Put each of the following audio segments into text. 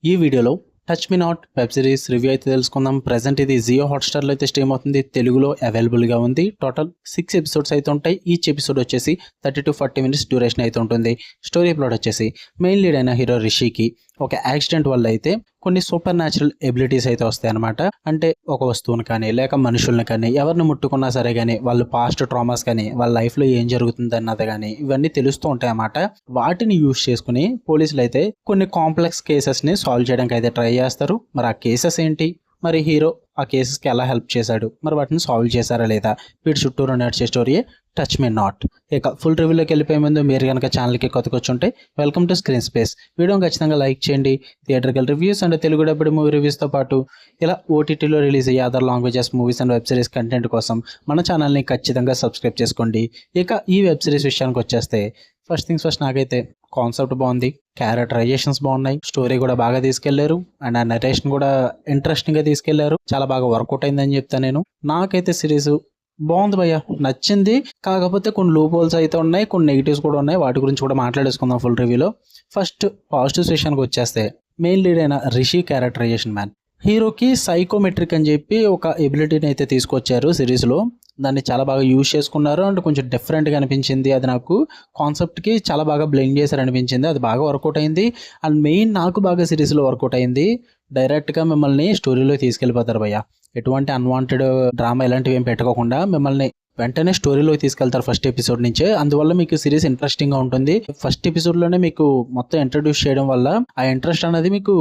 ఈ వీడియోలో touch me not web series review అయితే తెలుసుకుందాం. ప్రెజెంట్ ఇది జియో హాట్‌స్టార్‌లో అయితే స్ట్రీమ్ అవుతుంది. తెలుగులో అవైలబుల్‌గా ఉంది. టోటల్ 6 ఎపిసోడ్స్ అయితే ఉంటాయి. ఈచ్ ఎపిసోడ్ వచ్చేసి 30-40 మినిట్స్ డ్యూరేషన్ అయితే ఉంటుంది. స్టోరీ ప్లాట్ వచ్చేసి మెయిన్ లీడ్ అయిన హీరో రిషికి ఒక యాక్సిడెంట్ వల్ల అయితే కొన్ని సూపర్ న్యాచురల్ ఎబిలిటీస్ అయితే వస్తాయి అనమాట. అంటే ఒక వస్తువుని కానీ లేక మనుషుల్ని కానీ ఎవరిని ముట్టుకున్నా సరే కానీ వాళ్ళు పాస్ట్ ట్రామాస్ కానీ వాళ్ళ లైఫ్లో ఏం జరుగుతుంది అన్నది కానీ ఇవన్నీ తెలుస్తూ ఉంటాయి అన్నమాట. వాటిని యూజ్ చేసుకుని పోలీసులు అయితే కొన్ని కాంప్లెక్స్ కేసెస్ని సాల్వ్ చేయడానికి అయితే ట్రై చేస్తారు. మరి ఆ కేసెస్ ఏంటి, మరి హీరో ఆ కేసెస్కి ఎలా హెల్ప్ చేశాడు, మరి వాటిని సాల్వ్ చేశారా లేదా, వీటి చుట్టూరు నడిచే స్టోరీయే టచ్ మీ నాట్. ఇక ఫుల్ రివ్యూలోకి వెళ్ళిపోయే ముందు మీరు కనుక ఛానల్కి కొత్తకొచ్చుంటే వెల్కమ్ టు స్క్రీన్ స్పేస్. వీడియోని ఖచ్చితంగా లైక్ చేయండి. Theatrical reviews and Telugu dubbed movie రివ్యూస్తో పాటు ఇలా ఓటీటీలో రిలీజ్ అయ్యే other languages movies and web series content కోసం మన ఛానల్ని ఖచ్చితంగా సబ్స్క్రైబ్ చేసుకోండి. ఇక ఈ వెబ్ సిరీస్ విషయానికి వచ్చేస్తే ఫస్ట్ థింగ్స్ ఫస్ట్, నాకైతే కాన్సెప్ట్ బాగుంది, క్యారెక్టరైజేషన్స్ బాగున్నాయి, స్టోరీ కూడా బాగా తీసుకెళ్లారు అండ్ ఆ నరేషన్ కూడా ఇంట్రెస్టింగ్గా తీసుకెళ్లారు. చాలా బాగా వర్కౌట్ అయిందని చెప్తాను నేను. నాకైతే సిరీస్ బాగుంది భయ్య, నచ్చింది. కాకపోతే కొన్ని లూప్ హోల్స్ అయితే ఉన్నాయి, కొన్ని నెగిటివ్స్ కూడా ఉన్నాయి. వాటి గురించి కూడా మాట్లాడేసుకుందాం ఫుల్ రివ్యూలో. ఫస్ట్ పాజిటివ్స్ విషయానికి వచ్చేస్తే మెయిన్ లీడ్ అయిన రిషి క్యారెక్టరైజేషన్ మ్యాన్. హీరోకి సైకోమెట్రిక్ అని చెప్పి ఒక ఎబిలిటీని అయితే తీసుకొచ్చారు సిరీస్లో. దాన్ని చాలా బాగా యూజ్ చేసుకున్నారు అండ్ కొంచెం డిఫరెంట్గా అనిపించింది. అది నాకు కాన్సెప్ట్కి చాలా బాగా బ్లెండ్ చేశారు అనిపించింది. అది బాగా వర్కౌట్ అయింది. అండ్ మెయిన్ నాకు బాగా సిరీస్లో వర్కౌట్ అయింది, డైరెక్ట్గా మిమ్మల్ని స్టోరీలో తీసుకెళ్ళిపోతారు భయ్య. ఎటువంటి అన్వాంటెడ్ డ్రామా ఇలాంటివి ఏం పెట్టుకోకుండా మిమ్మల్ని వెంటనే స్టోరీలోకి తీసుకెళ్తారు ఫస్ట్ ఎపిసోడ్ నుంచే. అందువల్ల మీకు సిరీస్ ఇంట్రెస్టింగ్గా ఉంటుంది. ఫస్ట్ ఎపిసోడ్లోనే మీకు మొత్తం ఇంట్రడ్యూస్ చేయడం వల్ల ఆ ఇంట్రెస్ట్ అనేది మీకు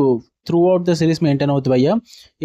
through out the series maintain అవుతుంది భయ్య.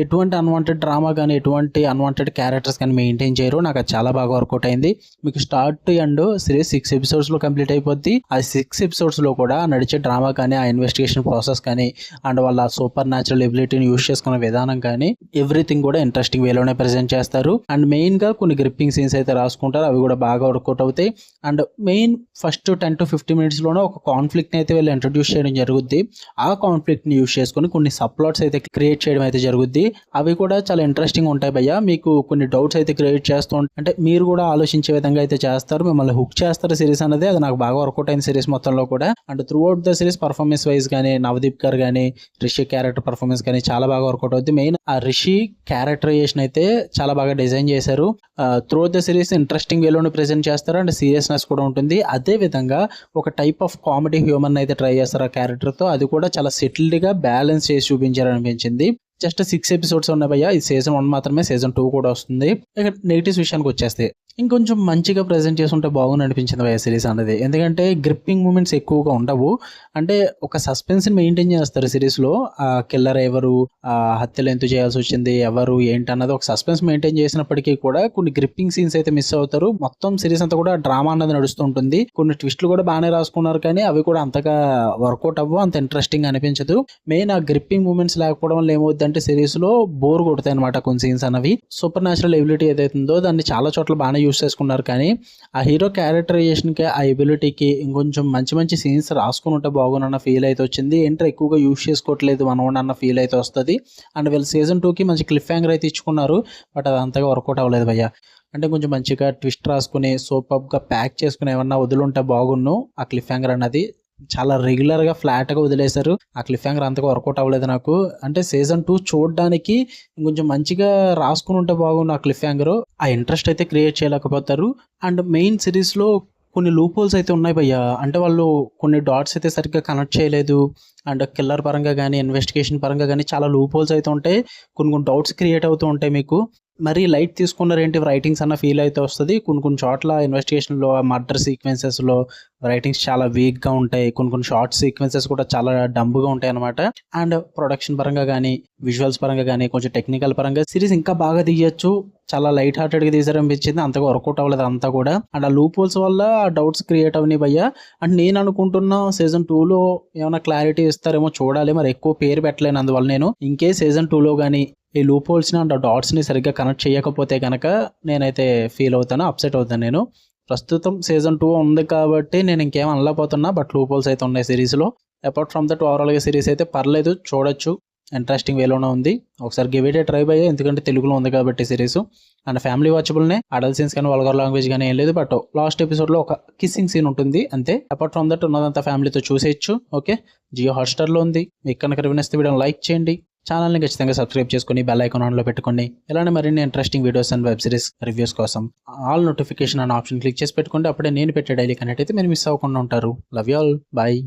ఎటువంటి అన్వాంటెడ్ డ్రామా కానీ ఎటువంటి అన్వాంటెడ్ క్యారెక్టర్స్ కానీ మెయింటైన్ చేయరు. నాకు అది చాలా బాగా వర్కౌట్ అయింది. మీకు స్టార్ట్ టు ఎండ్ సిరీస్ 6 ఎపిసోడ్స్లో కంప్లీట్ అయిపోద్ది. ఆ 6 ఎపిసోడ్స్లో కూడా నడిచే డ్రామా కానీ ఆ ఇన్వెస్టిగేషన్ ప్రాసెస్ కానీ అండ్ వాళ్ళ సూపర్ న్యాచురల్ ఎబిలిటీని యూజ్ చేసుకున్న విధానం కానీ ఎవ్రీథింగ్ కూడా ఇంట్రెస్టింగ్ వేలోనే ప్రెజెంట్ చేస్తారు. అండ్ మెయిన్గా కొన్ని గ్రిప్పింగ్ సీన్స్ అయితే రాసుకుంటారు, అవి కూడా బాగా వర్కౌట్ అవుతాయి. అండ్ మెయిన్ ఫస్ట్ 10-15 మినిట్స్లోనే ఒక కాన్ఫ్లిక్ట్ని అయితే వీళ్ళు ఇంట్రడ్యూస్ చేయడం జరుగుద్ది. ఆ కాన్ఫ్లిక్ట్ని యూజ్ చేసుకుని కొన్ని సబ్ప్లాట్స్ అయితే క్రియేట్ చేయడం అయితే జరుగుద్ది. అవి కూడా చాలా ఇంట్రెస్టింగ్ ఉంటాయి భయ్య. మీకు కొన్ని డౌట్స్ అయితే క్రియేట్ చేస్తూ అంటే మీరు కూడా ఆలోచించే విధంగా అయితే చేస్తారు, మిమ్మల్ని హుక్ చేస్తారు సిరీస్ అనేది. అది నాకు బాగా వర్కౌట్ అయిన సిరీస్ మొత్తంలో కూడా. And through out the series performance wise కానీ నవదీప్ గారు కానీ రిషి క్యారెక్టర్ పర్ఫార్మెన్స్ కానీ చాలా బాగా వర్కౌట్ అవుతుంది. మెయిన్ ఆ రిషి క్యారెక్టరైజేషన్ అయితే చాలా బాగా డిజైన్ చేశారు. Throughout the series interesting వేలోనే ప్రెజెంట్ చేస్తారు అండ్ సీరియస్నెస్ కూడా ఉంటుంది. అదే విధంగా ఒక టైప్ ఆఫ్ కామెడీ హ్యూమన్ అయితే ట్రై చేస్తారు ఆ క్యారెక్టర్తో. అది కూడా చాలా సెటిల్డ్గా బ్యాలెన్స్ చేసి చూపించారనిపించింది. జస్ట్ 6 ఎపిసోడ్స్ ఉన్నాయి భయ్య. ఇది సీజన్ 1 మాత్రమే, సీజన్ 2 కూడా వస్తుంది. ఇక నెగిటివ్స్ విషయానికి వచ్చేస్తే ఇంకొంచెం మంచిగా ప్రజెంట్ చేస్తుంటే బాగుంది అనిపించింది భయ్య సిరీస్ అనేది. ఎందుకంటే గ్రిప్పింగ్ మూమెంట్స్ ఎక్కువగా ఉండవు. అంటే ఒక సస్పెన్స్ని మెయింటైన్ చేస్తారు సిరీస్లో. ఆ కిల్లర్ ఎవరు, ఆ హత్యలు ఎందుకు చేయాల్సి వచ్చింది, ఎవరు ఏంటి అన్నది ఒక సస్పెన్స్ మెయింటైన్ చేసినప్పటికీ కూడా కొన్ని గ్రిప్పింగ్ సీన్స్ అయితే మిస్ అవుతారు. మొత్తం సిరీస్ అంతా కూడా డ్రామా అన్నది నడుస్తూ ఉంటుంది. కొన్ని ట్విస్టులు కూడా బాగానే రాసుకున్నారు కానీ అవి కూడా అంతగా వర్కౌట్ అవ్వవు, అంత ఇంట్రెస్టింగ్ అనిపించదు. మెయిన్ ఆ గ్రిప్పింగ్ మూమెంట్స్ లేకపోవడం వల్ల ఏమవుతుందంటే సిరీస్ లో బోర్ కొడతాయి అనమాట కొన్ని సీన్స్ అన్నవి. సూపర్ న్యాచురల్ ఎబిలిటీ ఏదైతుందో దాన్ని చాలా చోట్ల బాగానే యూస్ చేసుకున్నారు కానీ ఆ హీరో క్యారెక్టరైజేషన్ కి ఆ ఎబిలిటీకి ఇంకొంచెం మంచి మంచి సీన్స్ రాసుకుని ఉంటే బాగుందన్న ఫీల్ అయితే వచ్చింది. ఏంటో ఎక్కువగా యూస్ చేసుకోవట్లేదు మనం అన్న ఫీల్ అయితే వస్తుంది. అండ్ వీళ్ళు సీజన్ 2కి మంచి క్లిఫ్ హ్యాంగర్ అయితే ఇచ్చుకున్నారు, బట్ అది అంతగా వర్కౌట్ అవ్వలేదు భయ్య. అంటే కొంచెం మంచిగా ట్విస్ట్ రాసుకుని సూపర్గా ప్యాక్ చేసుకుని ఏమన్నా వదులుంటే బాగున్ను. ఆ క్లిఫ్ హ్యాంగర్ అన్నది చాలా రెగ్యులర్గా ఫ్లాట్గా వదిలేశారు. ఆ క్లిఫ్ హ్యాంగర్ అంతగా వర్కౌట్ అవ్వలేదు నాకు. అంటే సీజన్ 2 చూడడానికి కొంచెం మంచిగా రాసుకుని ఉంటే బాగుండు ఆ క్లిఫ్ హ్యాంగర్. ఆ ఇంట్రెస్ట్ అయితే క్రియేట్ చేయలేకపోతారు. అండ్ మెయిన్ సిరీస్లో కొన్ని లూప్ హోల్స్ అయితే ఉన్నాయి భయ్య. అంటే వాళ్ళు కొన్ని డాట్స్ అయితే సరిగ్గా కనెక్ట్ చేయలేదు. అండ్ కిల్లర్ పరంగా కానీ ఇన్వెస్టిగేషన్ పరంగా కానీ చాలా లూప్ హోల్స్ అయితే ఉంటాయి. కొన్ని డౌట్స్ క్రియేట్ అవుతూ ఉంటాయి మీకు. మరీ లైట్ తీసుకున్నారేంటి రైటింగ్స్ అన్న ఫీల్ అయితే వస్తుంది. కొన్ని చోట్ల ఇన్వెస్టిగేషన్లో మర్డర్ సీక్వెన్సెస్లో రైటింగ్స్ చాలా వీక్గా ఉంటాయి. కొన్ని షార్ట్ సీక్వెన్సెస్ కూడా చాలా డంబ్గా ఉంటాయి అనమాట. అండ్ ప్రొడక్షన్ పరంగా కానీ విజువల్స్ పరంగా కానీ కొంచెం టెక్నికల్ పరంగా సిరీస్ ఇంకా బాగా తీయచ్చు. చాలా లైట్ హార్టెడ్గా తీసారనిపించింది, అంతగా వర్కౌట్ అవ్వలేదు అంతా కూడా. అండ్ ఆ లూప్ హోల్స్ వల్ల డౌట్స్ క్రియేట్ అవని భయ్య. అండ్ నేను అనుకుంటున్నా సీజన్ 2లో ఏమైనా క్లారిటీ ఇస్తారేమో చూడాలి. మరి ఎక్కువ పేరు పెట్టలేను అందువల్ల నేను. ఇంకే సీజన్ 2లో కానీ ఈ లూప్ హోల్స్ని అండ్ డాట్స్ని సరిగ్గా కనెక్ట్ చేయకపోతే కనుక నేనైతే ఫీల్ అవుతాను, అప్సెట్ అవుతాను నేను. ప్రస్తుతం సీజన్ 2 ఉంది కాబట్టి నేను ఇంకేం అనలేకపోతున్నా, బట్ లూప్ హోల్స్ అయితే ఉన్నాయి సిరీస్లో. అపార్ట్ ఫ్రమ్ దట్ ఓవరాల్గా సిరీస్ అయితే పర్లేదు, చూడొచ్చు. ఇంట్రెస్టింగ్ వేలోనే ఉంది. ఒకసారి గివ్ ఇట్ ఏ ట్రై అయ్యే, ఎందుకంటే తెలుగులో ఉంది కాబట్టి సిరీస్. అండ్ ఫ్యామిలీ వాచబుల్నే, అడల్ట్ సీన్స్ కానీ వల్గర్ లాంగ్వేజ్ కానీ ఏం లేదు. బట్ లాస్ట్ ఎపిసోడ్లో ఒక కిస్సింగ్ సీన్ ఉంటుంది అంతే. అపార్ట్ ఫ్రమ్ దట్ ఉన్నదంతా ఫ్యామిలీతో చూసేయచ్చు. ఓకే, జియో హాట్స్టార్లో ఉంది. మీకు కనుక రివ్యూ ఇస్తే వీడియోని లైక్ చేయండి, ఛానల్ని ఖచ్చితంగా సబ్స్క్రైబ్ చేసుకుని బెల్ ఐకాన్ ఆన్లో పెట్టుకోండి. ఇలానే మరిన్ని interesting videos and web series reviews కోసం ఆల్ నోటిఫికేషన్ అనే ఆప్షన్ క్లిక్ చేసి పెట్టుకోండి. అప్పుడే నేను పెట్టే డైలీ కనెక్ట్ అయితే మీరు మిస్ అవ్వకుండా ఉంటారు. Love you all, bye.